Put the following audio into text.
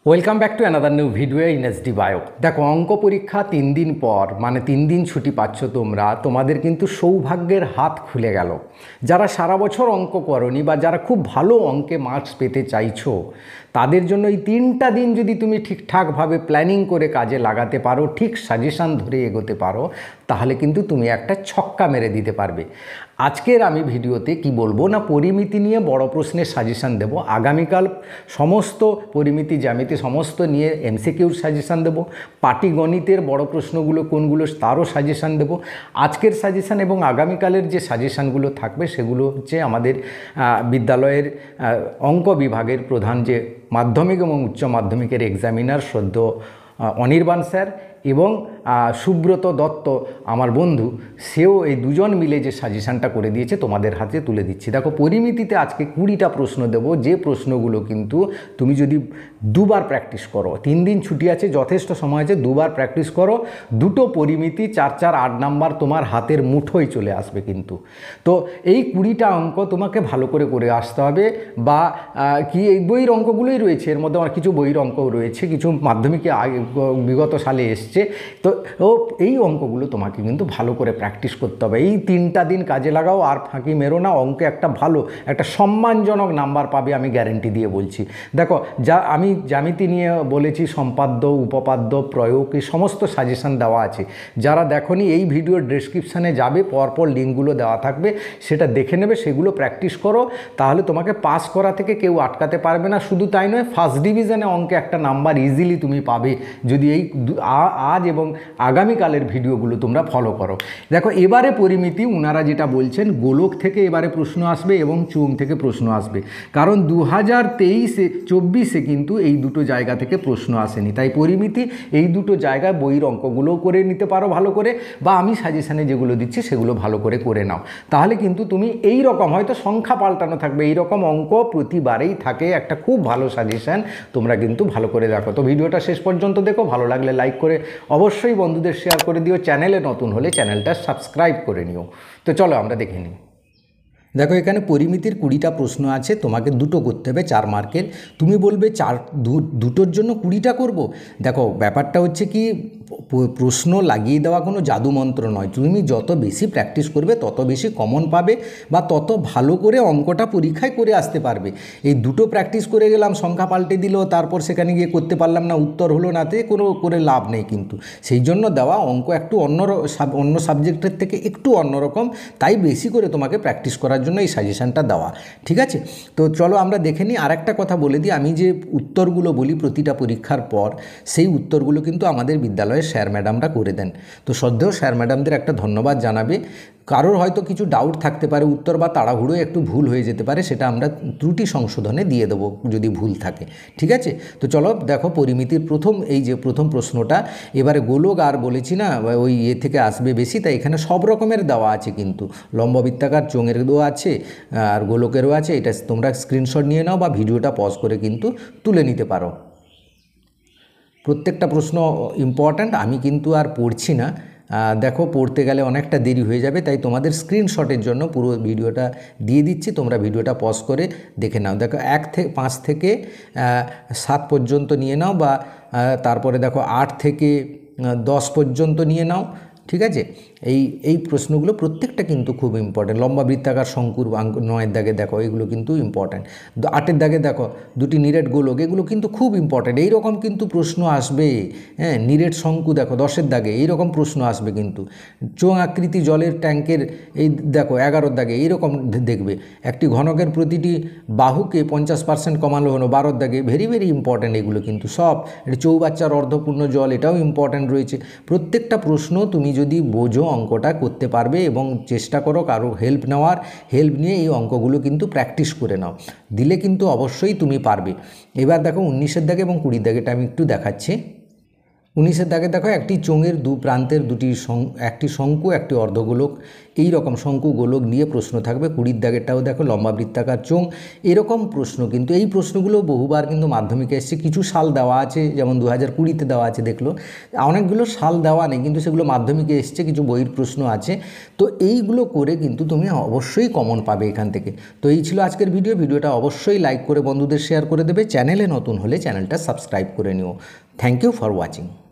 Welcome back to another new video in SD bio. দেখো, অঙ্ক পরীক্ষা 3 দিন পর, মানে 3 দিন ছুটি পাচ্ছ তোমরা। তোমাদের কিন্তু সৌভাগ্যের হাত খুলে গেল। যারা সারা বছর অঙ্ক করনি বা যারা খুব ভালো অঙ্কে মার্কস পেতে চাইছো, তাদের জন্য এই 3টা দিন যদি তুমি ঠিকঠাকভাবে প্ল্যানিং করে কাজে লাগাতে পারো, ঠিক সাজেশান ধরে এগোতে পারো, তাহলে কিন্তু তুমি একটা ছক্কা মেরে দিতে পারবে। আজকের আমি ভিডিওতে কি বলবো না, পরিমিতি নিয়ে বড় প্রশ্নের সাজেশান দেব। আগামীকাল সমস্ত পরিমিতি, জ্যামিতি সমস্ত নিয়ে এমসিকিউর সাজেশান দেব। পাটিগণিতের বড় প্রশ্নগুলো কোনগুলো তারও সাজেশান দেব। আজকের সাজেশান এবং আগামীকালের যে সাজেশানগুলো থাকবে সেগুলো হচ্ছে আমাদের বিদ্যালয়ের অঙ্ক বিভাগের প্রধান, যে মাধ্যমিক এবং উচ্চ মাধ্যমিকের এক্সামিনার সদ্য অনির্বাণ স্যার এবং সুব্রত দত্ত আমার বন্ধু, সেও এই দুজন মিলে যে সাজেশানটা করে দিয়েছে তোমাদের হাতে তুলে দিচ্ছি। দেখো, পরিমিতিতে আজকে 20টা প্রশ্ন দেব, যে প্রশ্নগুলো কিন্তু তুমি যদি দুবার প্র্যাকটিস করো, 3 দিন ছুটি আছে, যথেষ্ট সময় আছে, দুবার প্র্যাকটিস করো, দুটো পরিমিতি 4 4 8 নাম্বার তোমার হাতের মুঠোয় চলে আসবে কিন্তু। তো এই 20টা অঙ্ক তোমাকে ভালো করে করে আসতে হবে। বা কি এই বইয়ের অঙ্কগুলোই রয়েছে, এর মধ্যে আমার কিছু বইয়ের অঙ্কও রয়েছে, কিছু মাধ্যমিকে বিগত সালে এসছে। তো এই অঙ্কগুলো তোমাকে কিন্তু ভালো করে প্র্যাকটিস করতে হবে। এই 3টা দিন কাজে লাগাও, আর ফাঁকি মেরো না। অঙ্কে একটা ভালো, একটা সম্মানজনক নাম্বার পাবে, আমি গ্যারেন্টি দিয়ে বলছি। দেখো, যা আমি জ্যামিতি নিয়ে বলেছি, সম্পাদ্য, উপপাদ্য, প্রয়োগ, এই সমস্ত সাজেশান দেওয়া আছে। যারা দেখোনি, এই ভিডিওর ডেসক্রিপশানে যাবে, পরপর লিঙ্কগুলো দেওয়া থাকবে, সেটা দেখে নেবে, সেগুলো প্র্যাকটিস করো। তাহলে তোমাকে পাস করা থেকে কেউ আটকাতে পারবে না। শুধু তাই নয়, ফার্স্ট ডিভিশনে অঙ্কে একটা নাম্বার ইজিলি তুমি পাবে, যদি এই আজ এবং আগামীকালের ভিডিওগুলো তোমরা ফলো করো। দেখো, এবারে পরিমিতি ওনারা যেটা বলছেন, গোলক থেকে এবারে প্রশ্ন আসবে এবং চোঙ থেকে প্রশ্ন আসবে। কারণ 2023-24 কিন্তু এই দুটো জায়গা থেকে প্রশ্ন আসেনি। তাই পরিমিতি এই দুটো জায়গায় বইয়ের অঙ্কগুলোও করে নিতে পারো ভালো করে, বা আমি সাজেশানে যেগুলো দিচ্ছি সেগুলো ভালো করে করে নাও। তাহলে কিন্তু তুমি এই রকম, হয়তো সংখ্যা পাল্টানো থাকবে, এই রকম অঙ্ক প্রতিবারেই থাকে। একটা খুব ভালো সাজেশান, তোমরা কিন্তু ভালো করে দেখো। তো ভিডিওটা শেষ পর্যন্ত দেখো, ভালো লাগলে লাইক করে অবশ্যই বন্ধুদের শেয়ার করে দিও। চ্যানেলে নতুন হলে চ্যানেলটা সাবস্ক্রাইব করে নিও। তো চলো আমরা দেখে নিই। দেখো, এখানে পরিমিতির 20টা প্রশ্ন আছে, তোমাকে দুটো করতে হবে 4 মার্কের। তুমি বলবে দুটোর জন্য 20টা করব। দেখো, ব্যাপারটা হচ্ছে কি, প্রশ্ন লাগিয়ে দেওয়া কোনো জাদুমন্ত্র নয়। তুমি যত বেশি প্র্যাকটিস করবে তত বেশি কমন পাবে, বা তত ভালো করে অঙ্কটা পরীক্ষায় করে আসতে পারবে। এই দুটো প্র্যাকটিস করে গেলাম, সংখ্যা পাল্টে দিল, তারপর সেখানে গিয়ে করতে পারলাম না, উত্তর হলো না, তে কোনো করে লাভ নেই কিন্তু। সেই জন্য দেওয়া অঙ্ক একটু অন্য সাবজেক্টের থেকে একটু অন্যরকম, তাই বেশি করে তোমাকে প্র্যাকটিস করার জন্য এই সাজেশানটা দেওয়া। ঠিক আছে, তো চলো আমরা দেখে নিই। আর একটা কথা বলে দিই, আমি যে উত্তরগুলো বলি প্রতিটা পরীক্ষার পর, সেই উত্তরগুলো কিন্তু আমাদের বিদ্যালয়ের স্যার ম্যাডামরা করে দেন। তো শ্রদ্ধেয় স্যার ম্যাডামদের একটা ধন্যবাদ জানাবে। কারোর হয়তো কিছু ডাউট থাকতে পারে, উত্তর বা তাড়াহুড়োয় একটু ভুল হয়ে যেতে পারে, সেটা আমরা ত্রুটি সংশোধনে দিয়ে দেবো যদি ভুল থাকে। ঠিক আছে, তো চলো দেখো, পরিমিতির প্রথম প্রশ্নটা। এবারে গোলক আর বলেছি না, ওই থেকে আসবে বেশি, তাই এখানে সব রকমের দেওয়া আছে কিন্তু। লম্ববৃত্তাকার, চোঙের দেওয়া আছে, আর গোলকেরও আছে। এটা তোমরা স্ক্রিনশট নিয়ে নাও বা ভিডিওটা পজ করে কিন্তু তুলে নিতে পারো। প্রত্যেকটা প্রশ্ন ইম্পর্ট্যান্ট, আমি কিন্তু আর পড়ছি না। দেখো, পড়তে গেলে অনেকটা দেরি হয়ে যাবে, তাই তোমাদের স্ক্রিনশটের জন্য পুরো ভিডিওটা দিয়ে দিচ্ছি, তোমরা ভিডিওটা পজ করে দেখে নাও। দেখো, 1 থেকে 5 থেকে 7 পর্যন্ত নিয়ে নাও, বা তারপরে দেখো 8 থেকে 10 পর্যন্ত নিয়ে নাও। ঠিক আছে, এই প্রশ্নগুলো প্রত্যেকটা কিন্তু খুব ইম্পর্ট্যান্ট। লম্বা বৃত্তাকার শঙ্কুর 9-এর দাগে দেখো, এগুলো কিন্তু ইম্পর্ট্যান্ট। 8-এর দাগে দেখো দুটি নিরেট গোলক, এগুলো কিন্তু খুব ইম্পর্ট্যান্ট। এইরকম কিন্তু প্রশ্ন আসবে। হ্যাঁ, নিরেট শঙ্কু দেখো 10-এর দাগে, এইরকম প্রশ্ন আসবে কিন্তু। চোঙ আকৃতি জলের ট্যাঙ্কের, এই দেখো 11-এর দাগে এইরকম দেখবে। একটি ঘনকের প্রতিটি বাহুকে 50% কমানো হলো 12-এর দাগে, ভেরি ভেরি ইম্পর্ট্যান্ট এগুলো কিন্তু সব। এটা চৌবাচ্চার অর্ধপূর্ণ জল, এটাও ইম্পর্ট্যান্ট রয়েছে। প্রত্যেকটা প্রশ্ন তুমি যদি বোঝো, অঙ্কটা করতে পারবে, এবং চেষ্টা করো কারো হেল্প নিয়ে এই অঙ্কগুলো কিন্তু প্র্যাকটিস করে নাও, দিলে কিন্তু অবশ্যই তুমি পারবে। এবার দেখো 19-এর দাগে এবং 20-এর দাগেটা আমি একটু দেখাচ্ছি। 19-এর দাগে দেখো একটি চোঙের দু প্রান্তের একটি শঙ্কু একটি অর্ধগোলক, এই রকম শঙ্কু গোলক নিয়ে প্রশ্ন থাকবে। 20-এর দাগেরটাও দেখো লম্বা বৃত্তাকার চোঙ, এরকম প্রশ্ন কিন্তু এই প্রশ্নগুলো বহুবার কিন্তু মাধ্যমিকে এসছে। কিছু সাল দেওয়া আছে, যেমন 2020-তে দেওয়া আছে দেখলো, অনেকগুলো সাল দেওয়া নেই কিন্তু সেগুলো মাধ্যমিকে এসছে, কিছু বইয়ের প্রশ্ন আছে। তো এইগুলো করে কিন্তু তুমি অবশ্যই কমন পাবে এখান থেকে। তো এই ছিল আজকের ভিডিওটা অবশ্যই লাইক করে বন্ধুদের শেয়ার করে দেবে। চ্যানেলে নতুন হলে চ্যানেলটা সাবস্ক্রাইব করে নিও। Thank you for watching.